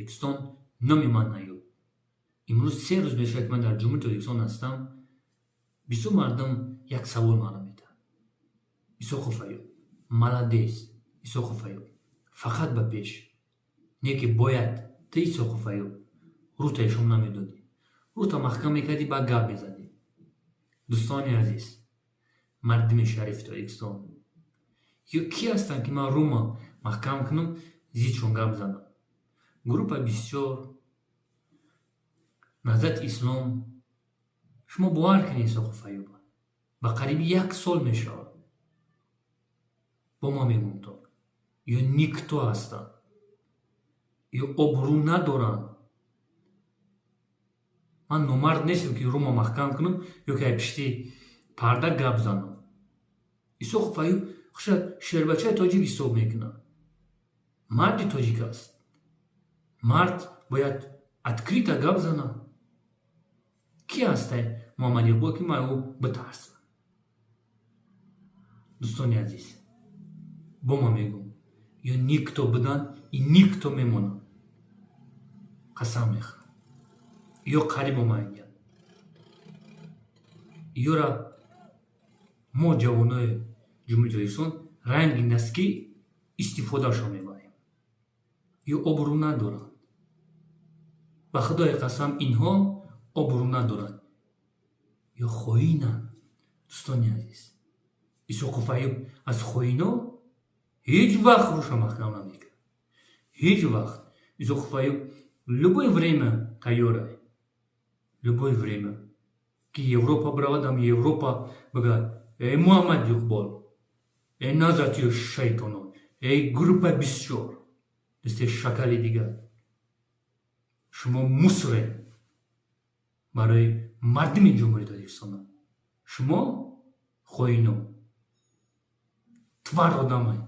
Тоҷикистон номи ман наёб. имрӯз 3 рӯз мешавад ки ман дар ҷумҳури Тоҷикистон ҳастам. Бисёр мардум як савол маро медиҳад. Исоқов Айёб, маладес, Исоқов Айёб, фақат ба пеш. Не ки бояд ты Исоқов Айёб рӯта ишон намедодӣ, рӯта маҳкам мекардӣ, ба гап мезадӣ. дӯстони азиз, мардими шарифи Тоҷикистон, ё ки ҳастанд ки ман рӯма маҳкам кунам, зидшон гап занам? Группа бисёр, Наҳзати Ислом. Шумо бовар кунед Исоқов Айёба, ба қариби 1 сол мешавад бо ма мегумтон, ё никто ҳастанд, ё обрӯ надоранд. ман номард нестам ки рӯма маҳкам кунам ё ки пишти парда гап занам. Исоқов Айёб хушад шербачаи тоҷик ҳисоб мекунад. Марди тоҷик аст. Мард бояд открито гап занад. Ки ҳастай Муҳаммад Иқбол ки ман ӯ битарсам? дӯстони азиз, бо ма мегӯм, ё никто буданд, и никто мемонанд. қасам мехӯрам. ё қариб омаянд, ёра мо ҷавонои ҷумҳури Тоҷикистон ранги наски истифодашон мебарем. ё обрӯ надоранд. ба худои қасам инҳо обрӯ надоранд, ё хоинанд. дӯстони азиз, Исоқов Айёб аз хоино ҳеҷ вақт рӯша маҳкам намекард. ҳеҷ вақт. Исоқов Айёб любое время тайёр аст. Любое время ки Европа биравад, ам Европа бигӯяд: эй Муҳаммад Иқбол, эй Наҳзати шайтонон, эй группа бисёр, дасте шакали дигар, шумо мусре барои мардими ҷумҳури Тоҷикистон. шумо хоино, твар одамай.